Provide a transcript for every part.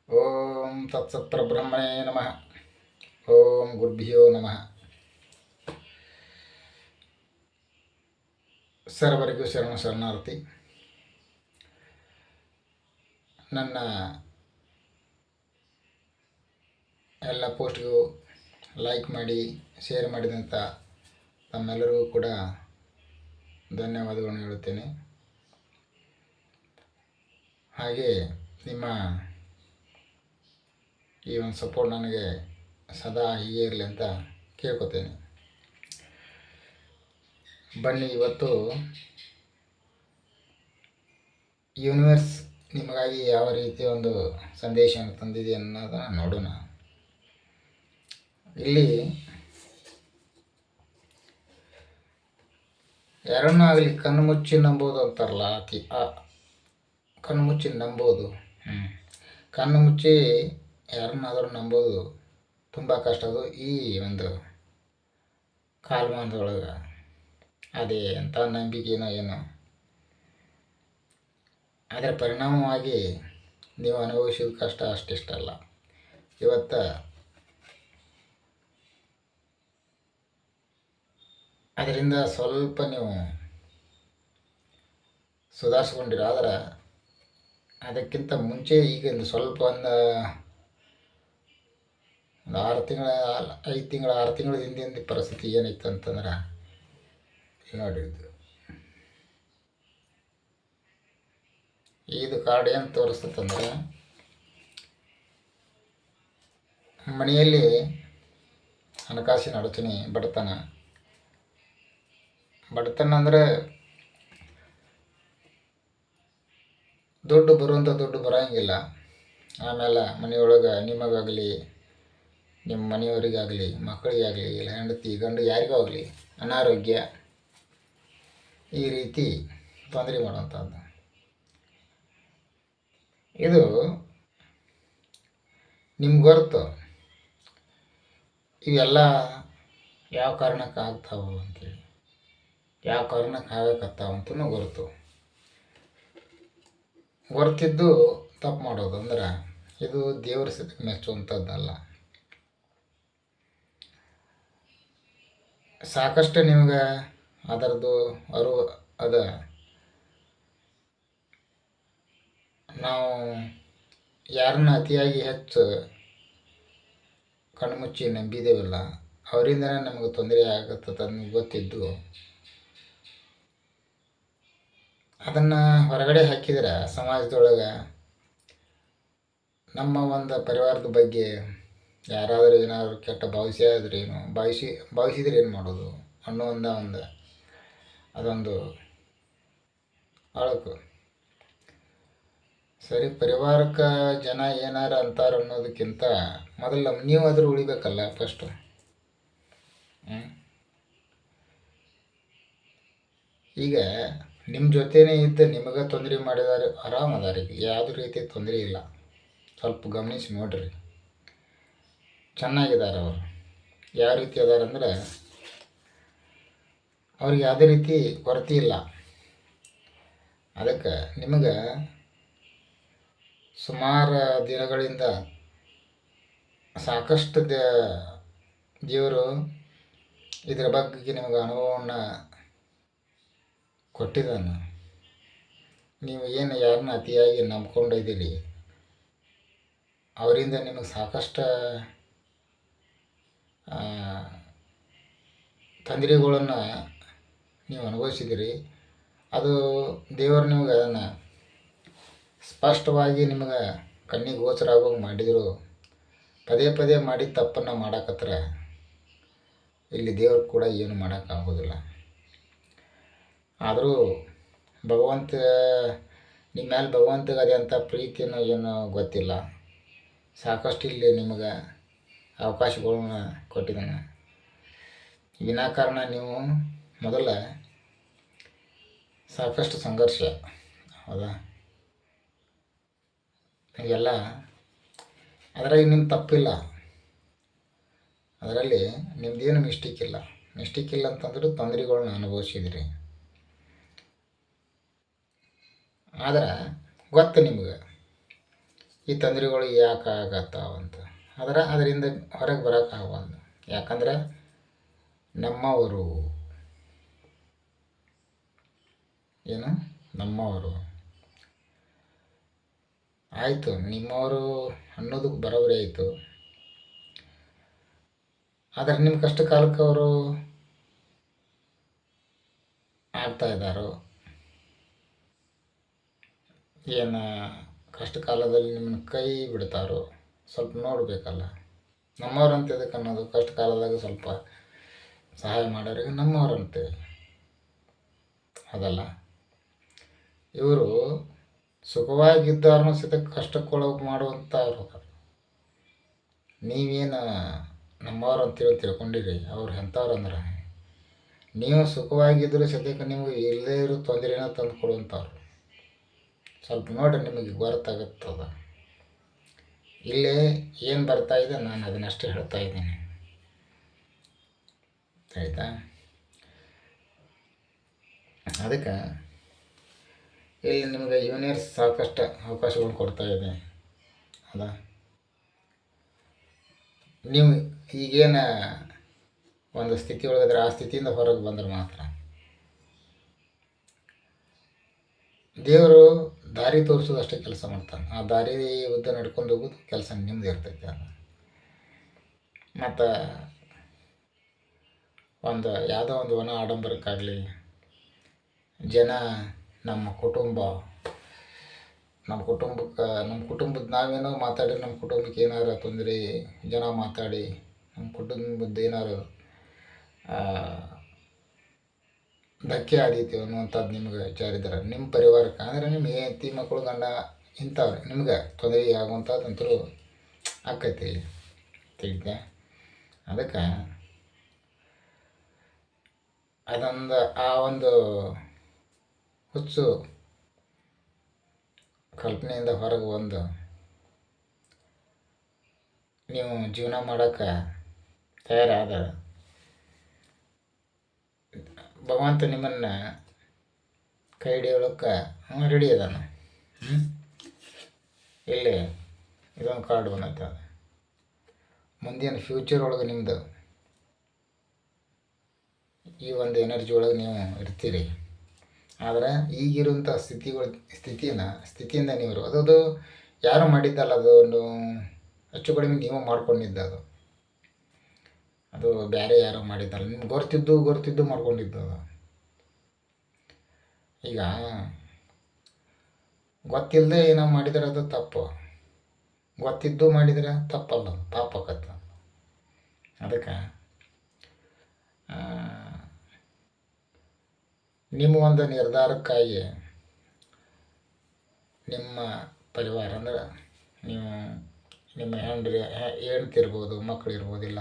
ಓಂ ತತ್ಸತ್ ಬ್ರಹ್ಮಣೇ ನಮಃ. ಓಂ ಗುರುಭ್ಯೋ ನಮಃ. ಸರ್ವರಿಗೂ ಶರಣಾರ್ಥಿ. ನನ್ನ ಎಲ್ಲ ಪೋಸ್ಟ್ಗೂ ಲೈಕ್ ಮಾಡಿ ಶೇರ್ ಮಾಡಿದಂಥ ತಮ್ಮೆಲ್ಲರಿಗೂ ಕೂಡ ಧನ್ಯವಾದಗಳನ್ನು ಹೇಳುತ್ತೇನೆ. ಹಾಗೆ ನಿಮ್ಮ ಈ ಒಂದು ಸಪೋರ್ಟ್ ನನಗೆ ಸದಾ ಹೀಗೆ ಇರಲಿ ಅಂತ ಕೇಳ್ಕೊತೇನೆ. ಬನ್ನಿ, ಇವತ್ತು ಯೂನಿವರ್ಸ್ ನಿಮಗಾಗಿ ಯಾವ ರೀತಿಯ ಒಂದು ಸಂದೇಶವನ್ನು ತಂದಿದೆ ಅನ್ನೋದನ್ನು ನೋಡೋಣ. ಇಲ್ಲಿ ಯಾರನ್ನಾಗಲಿ ಕಣ್ಣು ಮುಚ್ಚಿ ನಂಬೋದು ಅಂತಾರಲ್ಲ, ಕಣ್ಣು ಮುಚ್ಚಿ ನಂಬೋದು. ಕಣ್ಣು ಮುಚ್ಚಿ ಯಾರನ್ನಾದರೂ ನಂಬೋದು ತುಂಬ ಕಷ್ಟ. ಅದು ಈ ಒಂದು ಕಾಲಮಾನದೊಳಗೆ ಅದೇ ಎಂಥ ನಂಬಿಕೆನೋ ಏನೋ, ಅದರ ಪರಿಣಾಮವಾಗಿ ನೀವು ಅನುಭವಿಸಿದ ಕಷ್ಟ ಅಷ್ಟಿಷ್ಟಲ್ಲ. ಇವತ್ತು ಅದರಿಂದ ಸ್ವಲ್ಪ ನೀವು ಸುಧಾರಿಸ್ಕೊಂಡಿರೋ. ಆದರೆ ಅದಕ್ಕಿಂತ ಮುಂಚೆ ಈಗ ಸ್ವಲ್ಪ ಒಂದು 6 ತಿಂಗಳ 5 ತಿಂಗಳ 6 ತಿಂಗಳ ಹಿಂದಿನ ಪರಿಸ್ಥಿತಿ ಏನಿತ್ತು ಅಂತಂದ್ರೆ, ನೋಡಿದ್ದು ಇದು ಕಾರ್ಡ್ ಏನು ತೋರಿಸ್ತಂದ್ರೆ, ಮನೆಯಲ್ಲಿ ಹಣಕಾಸಿನ ಅಡಚಣೆ, ಬಡತನ ಅಂದರೆ ದುಡ್ಡು ಬರೋಂಗಿಲ್ಲ. ಆಮೇಲೆ ಮನೆಯೊಳಗೆ ನಿಮಗಾಗಲಿ, ನಿಮ್ಮ ಮನೆಯವರಿಗಾಗಲಿ, ಮಕ್ಕಳಿಗಾಗಲಿ, ಇಲ್ಲ ಹೆಂಡತಿ ಗಂಡು ಯಾರಿಗೂ ಆಗಲಿ ಅನಾರೋಗ್ಯ, ಈ ರೀತಿ ತೊಂದರೆ ಮಾಡುವಂಥದ್ದು. ಇದು ನಿಮ್ಗೆ ಗೊತ್ತು ಇವೆಲ್ಲ ಯಾವ ಕಾರಣಕ್ಕೆ ಆಗ್ತಾವೆ ಅಂತೇಳಿ, ಯಾವ ಕಾರಣಕ್ಕೆ ಆಗಕತ್ತಾವಂತೂ ಗೊತ್ತಿದ್ದು ತಪ್ಪು ಮಾಡೋದು ಅಂದ್ರೆ ಇದು ದೇವರ ಸ್ಥಿತಿಗೆ ಮೆಚ್ಚುವಂಥದ್ದಲ್ಲ. ಸಾಕಷ್ಟು ನಿಮ್ಗೆ ಅದರದ್ದು ಅದ. ನಾವು ಯಾರನ್ನ ಅತಿಯಾಗಿ ಹೆಚ್ಚು ಕಣ್ಮುಚ್ಚಿ ನಂಬಿದ್ದೇವಲ್ಲ, ಅವರಿಂದನೇ ನಮಗೆ ತೊಂದರೆ ಆಗುತ್ತದೆ ಗೊತ್ತಿದ್ದು ಅದನ್ನು ಹೊರಗಡೆ ಹಾಕಿದ್ರೆ ಸಮಾಜದೊಳಗೆ ನಮ್ಮ ಒಂದು ಪರಿವಾರದ ಬಗ್ಗೆ ಯಾರಾದರೂ ಏನಾದರೂ ಕೆಟ್ಟ ಭಾವಿಸಿದ್ರೆ ಏನು ಮಾಡೋದು ಅನ್ನೋ ಅದೊಂದು ಅಳಕು. ಸರಿ, ಪರಿವಾರಕ್ಕೆ ಜನ ಏನಾರು ಅಂತಾರೆ ಅನ್ನೋದಕ್ಕಿಂತ ಮೊದಲು ನೀವು ಆದರೂ ಉಳಿಬೇಕಲ್ಲ ಫಸ್ಟು. ಈಗ ನಿಮ್ಮ ಜೊತೆನೇ ಇದ್ದ ನಿಮಗೆ ತೊಂದರೆ ಮಾಡಿದಾರೆ, ಆರಾಮದಾರಿಗೆ ಯಾವುದೇ ರೀತಿ ತೊಂದರೆ ಇಲ್ಲ. ಸ್ವಲ್ಪ ಗಮನಿಸಿ ನೋಡ್ರಿ, ಚೆನ್ನಾಗಿದ್ದಾರೆ ಅವರು. ಯಾವ ರೀತಿ ಅದಾರಂದ್ರೆ, ಅವ್ರಿಗೆ ಯಾವುದೇ ರೀತಿ ಕೊರತೆ ಇಲ್ಲ. ಅದಕ್ಕೆ ನಿಮಗೆ ಸುಮಾರು ದಿನಗಳಿಂದ ಸಾಕಷ್ಟು ದೇವರು ಇದರ ಬಗ್ಗೆ ನಿಮಗೆ ಅನುಭವವನ್ನು ಕೊಟ್ಟಿದ್ದಾನೆ. ನೀವು ಏನು ಯಾರನ್ನ ಅತಿಯಾಗಿ ನಂಬ್ಕೊಂಡಿದ್ದೀರಿ, ಅವರಿಂದ ನಿಮಗೆ ಸಾಕಷ್ಟು ತೊಂದರೆಗಳನ್ನು ನೀವು ಅನುಭವಿಸಿದ್ದೀರಿ. ಅದು ದೇವರು ನಿಮಗೆ ಅದನ್ನು ಸ್ಪಷ್ಟವಾಗಿ ನಿಮಗೆ ಕಣ್ಣಿಗೆ ಗೋಚರ ಆಗೋಂಗೆ ಮಾಡಿದರು. ಪದೇ ಮಾಡಿ ತಪ್ಪನ್ನು ಮಾಡಕತ್ತರ ಇಲ್ಲಿ ದೇವ್ರು ಕೂಡ ಏನು ಮಾಡೋಕ್ಕಾಗೋದಿಲ್ಲ. ಆದರೂ ಭಗವಂತ ನಿಮ್ಮ ಮೇಲೆ ಭಗವಂತಗೆ ಅದೇ ಅಂಥ ಪ್ರೀತಿಯನ್ನು ಏನೋ ಗೊತ್ತಿಲ್ಲ. ಸಾಕಷ್ಟು ಇಲ್ಲಿ ನಿಮಗೆ ಅವಕಾಶಗಳನ್ನ ಕೊಟ್ಟಿದ್ದಾನೆ. ವಿನಾಕಾರಣ ನೀವು ಮೊದಲ ಸಾಕಷ್ಟು ಸಂಘರ್ಷ, ಹೌದಾ, ಹೀಗೆಲ್ಲ ಅದರಾಗ ನಿಮ್ಮ ತಪ್ಪಿಲ್ಲ. ಅದರಲ್ಲಿ ನಿಮ್ಮದೇನು ಮಿಸ್ಟೇಕ್ ಇಲ್ಲ ಅಂತಂದ್ರೆ ತೊಂದರೆಗಳನ್ನ ಅನುಭವಿಸಿದಿರಿ. ಆದ್ರೆ ಗೊತ್ತು ನಿಮ್ಗೆ ಈ ತೊಂದರೆಗಳು ಯಾಕೆ ಆಗತ್ತಾವಂತ. ಅದರಿಂದ ಹೊರಗೆ ಬರೋಕ್ಕಾಗವಲ್ದು. ಯಾಕಂದ್ರೆ ನಮ್ಮವರು ಏನು ನಮ್ಮವರು ಆಯಿತು, ನಿಮ್ಮವರು ಅನ್ನೋದು ಬರೋಬ್ಬರಿ ಆಯಿತು. ಆದರೆ ನಿಮ್ಮ ಕಷ್ಟ ಕಾಲಕ್ಕೆ ಅವರು ಆಗ್ತಾ ಇದ್ದಾರೋ, ಏನು ಕಷ್ಟ ಕಾಲದಲ್ಲಿ ನಿಮ್ಮನ್ನು ಕೈ ಬಿಡ್ತಾರೋ ಸ್ವಲ್ಪ ನೋಡಬೇಕಲ್ಲ. ನಮ್ಮವ್ರಂತ ಇದಕ್ಕೆ ಅನ್ನೋದು, ಕಷ್ಟ ಕಾಲದಾಗ ಸ್ವಲ್ಪ ಸಹಾಯ ಮಾಡೋರಿಗೆ ನಮ್ಮವ್ರಂತೆ ಅದಲ್ಲ. ಇವರು ಸುಖವಾಗಿದ್ದಾರನ್ನೋ ಸಹಿತ ಕಷ್ಟಕ್ಕೊಳಗೆ ಮಾಡುವಂಥವ್ರು. ನೀವೇನು ನಮ್ಮವ್ರು ಅಂತೇಳಿ ತಿಳ್ಕೊಂಡಿರಿ. ಅವ್ರು ಎಂಥವ್ರು ಅಂದ್ರೆ, ನೀವು ಸುಖವಾಗಿದ್ದರೂ ಸದ್ಯಕ್ಕೆ ನಿಮಗೆ ಇಲ್ಲದೇ ಇರೋ ತೊಂದರೆನ ತಂದು ಕೊಡುವಂಥವ್ರು. ಸ್ವಲ್ಪ ನೋಡ್ರಿ, ನಿಮಗೆ ಗೊತ್ತಾಗುತ್ತದ. ಇಲ್ಲೇ ಏನು ಬರ್ತಾಯಿದೆ ನಾನು ಅದನ್ನಷ್ಟೇ ಹೇಳ್ತಾ ಇದ್ದೀನಿ, ಆಯಿತಾ. ಅದಕ್ಕೆ ಇಲ್ಲಿ ನಿಮಗೆ ಯೂನಿವರ್ಸ್ ಸಾಕಷ್ಟು ಅವಕಾಶಗಳು ಕೊಡ್ತಾ ಇದೆ ಅಲ್ಲ. ನೀವು ಈಗೇನು ಒಂದು ಸ್ಥಿತಿ ಒಳಗಿದ್ರೆ ಆ ಸ್ಥಿತಿಯಿಂದ ಹೊರಗೆ ಬಂದ್ರೆ ಮಾತ್ರ ದೇವರು ದಾರಿ ತೋರಿಸೋದು ಅಷ್ಟೇ ಕೆಲಸ ಮಾಡ್ತಾನೆ. ಆ ದಾರಿ ಉದ್ದ ನಡ್ಕೊಂಡು ಹೋಗೋದು ಕೆಲಸ ನಿಮ್ಮದು ಇರ್ತೈತೆ. ಅದು ಮತ್ತು ಯಾವುದೋ ಒಂದು ವನ ಆಡಂಬರಕ್ಕಾಗಲಿ, ಜನ ನಮ್ಮ ಕುಟುಂಬದ ನಾವೇನೋ ಮಾತಾಡಿ ನಮ್ಮ ಕುಟುಂಬಕ್ಕೆ ಏನಾರು ತೊಂದರೆ, ಜನ ಮಾತಾಡಿ ನಮ್ಮ ಕುಟುಂಬದ ಏನಾರು ಧಕ್ಕೆ ಆದೀತು ಅನ್ನುವಂಥದ್ದು ನಿಮ್ಗೆ ವಿಚಾರಿದ್ದಾರೆ. ನಿಮ್ಮ ಪರಿವಾರಕ್ಕೆ ಅಂದರೆ ನಿಮ್ಮ ಹೆಂಡತಿ ಮಕ್ಕಳು ಗಂಡ ಇಂಥವ್ರು ನಿಮ್ಗೆ ತೊಂದರೆ ಆಗುವಂಥದ್ದಂತರೂ ಆಕೈತಿ ತಿಳಿದೆ. ಅದಕ್ಕೆ ಆ ಒಂದು ಹುಚ್ಚು ಕಲ್ಪನೆಯಿಂದ ಹೊರಗೆ ಬಂದು ನೀವು ಜೀವನ ಮಾಡೋಕ್ಕೆ ತಯಾರಾದ ಭಗವಂತ ನಿಮ್ಮನ್ನು ಕೈ ಹಿಡಿಯೋಳಕ್ಕೆ ರೆಡಿ ಅದಾನ. ಇಲ್ಲಿ ಇದೊಂದು ಕಾರ್ಡ್ ಬಂದೈತೆ. ಮುಂದಿನ ಫ್ಯೂಚರ್ ಒಳಗೆ ನಿಮ್ಮದು ಈ ಒಂದು ಎನರ್ಜಿ ಒಳಗೆ ನೀವು ಇರ್ತೀರಿ. ಆದರೆ ಈಗಿರುವಂಥ ಸ್ಥಿತಿಯಿಂದ ನೀವು ಅದು ಯಾರು ಮಾಡಿದ್ದಲ್ಲ, ಅದು ಒಂದು ಹೆಚ್ಚು ಕಡಿಮೆ ನೀವು ಮಾಡ್ಕೊಂಡಿದ್ದ. ಅದು ಬೇರೆ ಯಾರೋ ಮಾಡಿದ್ದಲ್ಲ, ನಿಮ್ಗೆ ಗೊತ್ತಿದ್ದು ಮಾಡ್ಕೊಂಡಿದ್ದು. ಅದು ಈಗ ಗೊತ್ತಿಲ್ಲದೆ ಏನೋ ಮಾಡಿದರೆ ಅದು ತಪ್ಪು, ಗೊತ್ತಿದ್ದು ಮಾಡಿದರೆ ತಪ್ಪಲ್ಲ, ಪಾಪಕ್ಕತ್ತ. ಅದಕ್ಕೆ ನಿಮ್ಮ ಒಂದು ನಿರ್ಧಾರಕ್ಕಾಗಿ ನಿಮ್ಮ ಪರಿವಾರ ಅಂದ್ರೆ ನೀವು ನಿಮ್ಮ ಹೆಂಡತಿ ಇರ್ಬೋದು, ಮಕ್ಕಳು ಇರ್ಬೋದಿಲ್ಲ,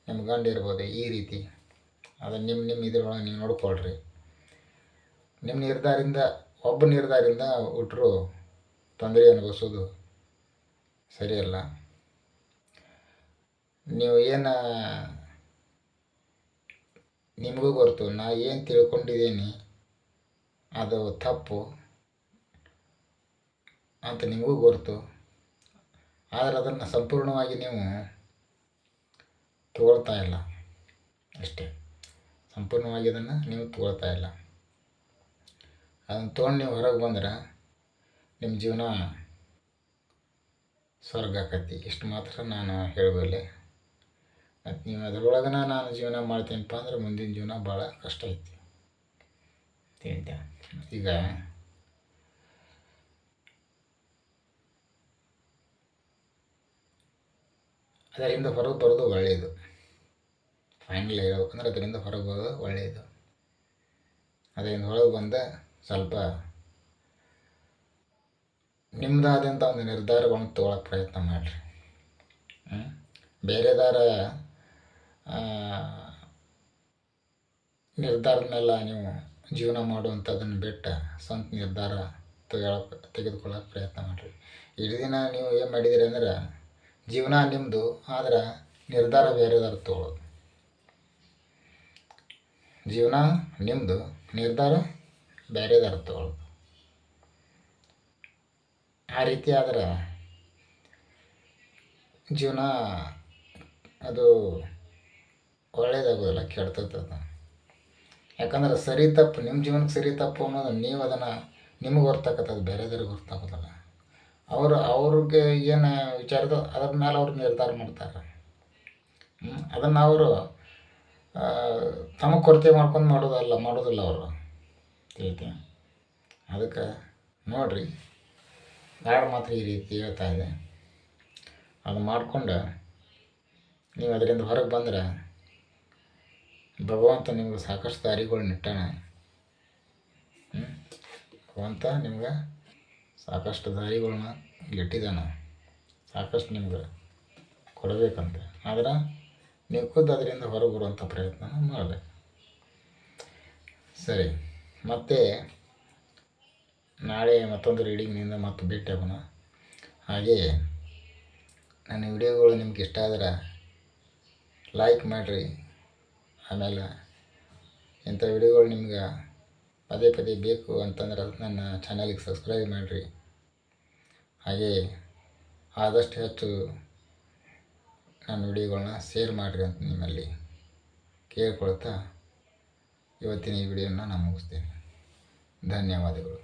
ನಿಮ್ಮ ಗಂಡ ಇರ್ಬೋದು, ಈ ರೀತಿ ಅದನ್ನು ನಿಮ್ಮ ಇದ್ರೊಳಗೆ ನೀವು ನೋಡ್ಕೊಳ್ರಿ. ನಿಮ್ಮ ನಿರ್ಧಾರದಿಂದ ಹುಟ್ಟರು ತೊಂದರೆ ಅನುಭವಿಸೋದು ಸರಿಯಲ್ಲ. ನೀವು ನಿಮಗೂ ಗೊತ್ತು, ನಾ ಏನು ತಿಳ್ಕೊಂಡಿದ್ದೀನಿ ಅದು ತಪ್ಪು ಅಂತ ನಿಮಗೂ ಗೊತ್ತು. ಆದರೆ ಅದನ್ನು ಸಂಪೂರ್ಣವಾಗಿ ನೀವು ತಗೊಳ್ತಾ ಇಲ್ಲ ಅಷ್ಟೇ. ಸಂಪೂರ್ಣವಾಗಿ ಅದನ್ನು ನೀವು ತಗೊಳ್ತಾ ಇಲ್ಲ. ಅದನ್ನು ತೊಗೊಂಡು ನೀವು ಹೊರಗೆ ಬಂದ್ರೆ ನಿಮ್ಮ ಜೀವನ ಸ್ವರ್ಗ ಆಕೈತಿ. ಇಷ್ಟು ಮಾತ್ರ ನಾನು ಹೇಳಬಲ್ಲೆ. ಮತ್ತು ನೀವು ಅದರೊಳಗನ ನಾನು ಜೀವನ ಮಾಡ್ತೀನಪ್ಪ ಅಂದ್ರೆ ಮುಂದಿನ ಜೀವನ ಭಾಳ ಕಷ್ಟ ಐತಿ ತಿಳಿದ. ಈಗ ಅದರಿಂದ ಹೊರಗೆ ಬರೋದು ಒಳ್ಳೆಯದು. ಫೈನಲ್ ಹೇಳ್ಬೇಕಂದ್ರೆ ಅದರಿಂದ ಹೊರಗೆ ಬರೋದು ಒಳ್ಳೆಯದು. ಅದರಿಂದ ಹೊರಗೆ ಬಂದ ಸ್ವಲ್ಪ ನಿಮ್ಮದಾದಂಥ ಒಂದು ನಿರ್ಧಾರಗಳನ್ನು ತೊಗೊಳಕ್ಕೆ ಪ್ರಯತ್ನ ಮಾಡಿರಿ. ಬೇರೆದಾರ ನಿರ್ಧಾರದ ಮೇಲೆ ನೀವು ಜೀವನ ಮಾಡುವಂಥದ್ದನ್ನು ಬಿಟ್ಟು ಸ್ವಂತ ನಿರ್ಧಾರ ತೆಗೆದುಕೊಳ್ಳೋಕೆ ಪ್ರಯತ್ನ ಮಾಡಿರಿ. ಇಡೀ ದಿನ ನೀವು ಏನು ಮಾಡಿದಿರಿ ಅಂದ್ರೆ ಜೀವನ ನಿಮ್ಮದು, ಆದ್ರೆ ನಿರ್ಧಾರ ಬೇರೆದಾರು ತೊಗೊಳ್ಳೋದು. ಜೀವನ ನಿಮ್ಮದು, ನಿರ್ಧಾರ ಬೇರೆದಾರು ತೊಗೊಳ್ಳೋದು. ಆ ರೀತಿ ಆದ್ರೆ ಜೀವನ ಅದು ಒಳ್ಳೆಯದಾಗೋದಿಲ್ಲ, ಕೆಡ್ತೈತೆ ಅದು. ಯಾಕಂದ್ರೆ ಸರಿ ತಪ್ಪು ನಿಮ್ಮ ಜೀವನಕ್ಕೆ ಸರಿ ತಪ್ಪು ಅನ್ನೋದು ನೀವು ಅದನ್ನು ನಿಮಗೆ ಹೊರ್ತಕ್ಕಂಥದ್ದು ಬೇರೆದವ್ರಿಗೆ ಹೊರ್ತಾಗೋದಲ್ಲ. ಅವ್ರಿಗೆ ಏನು ವಿಚಾರದ ಅದ್ರ ಮೇಲೆ ಅವ್ರು ನಿರ್ಧಾರ ಮಾಡ್ತಾರೆ. ಅದನ್ನು ಅವರು ತಮಗೆ ಕೊರತೆ ಮಾಡ್ಕೊಂಡು ಮಾಡೋದಿಲ್ಲ ಅವರು ತಿಳಿತಿ. ಅದಕ್ಕೆ ನೋಡಿರಿ, ಗಾಡ್ ಮಾತ್ರ ಈ ರೀತಿ ಹೇಳ್ತಾ ಇದೆ. ಅದು ಮಾಡಿಕೊಂಡು ನೀವು ಅದರಿಂದ ಹೊರಗೆ ಬಂದ್ರೆ ಭಗವಂತ ನಿಮ್ಗೆ ಸಾಕಷ್ಟು ದಾರಿಗಳನ್ನ ಇಟ್ಟಾನ. ಭಗವಂತ ನಿಮ್ಗೆ ಸಾಕಷ್ಟು ದಾರಿಗಳನ್ನ ಇಟ್ಟಿದ್ದಾನೆ, ಸಾಕಷ್ಟು ನಿಮ್ಗೆ ಕೊಡಬೇಕಂತ. ಆದ್ರೆ ನೀವು ಖುದ್ದು ಅದರಿಂದ ಹೊರಗೆ ಬರುವಂಥ ಪ್ರಯತ್ನ ಮಾಡಬೇಕು. ಸರಿ, ಮತ್ತೆ ನಾಳೆ ಮತ್ತೊಂದು ರೀಡಿಂಗ್ನಿಂದ ಮತ್ತೆ ಭೇಟಿ ಆಗೋಣ. ಹಾಗೆ ನನ್ನ ವಿಡಿಯೋಗಳು ನಿಮ್ಗೆ ಇಷ್ಟ ಆದ್ರೆ ಲೈಕ್ ಮಾಡಿರಿ. ಆಮೇಲೆ ಇಂಥ ವಿಡಿಯೋಗಳು ನಿಮ್ಗೆ ಪದೇ ಪದೇ ಬೇಕು ಅಂತಂದ್ರೆ ನನ್ನ ಚಾನಲಿಗೆ ಸಬ್ಸ್ಕ್ರೈಬ್ ಮಾಡಿರಿ. ಹಾಗೆ ಆದಷ್ಟು ಹೆಚ್ಚು ನನ್ನ ವಿಡಿಯೋಗಳನ್ನ ಶೇರ್ ಮಾಡಿರಿ ಅಂತ ನಿಮ್ಮಲ್ಲಿ ಕೇಳ್ಕೊಳ್ತಾ ಇವತ್ತಿನ ಈ ವಿಡಿಯೋನ ನಾನು ಮುಗಿಸ್ತೇನೆ. ಧನ್ಯವಾದಗಳು.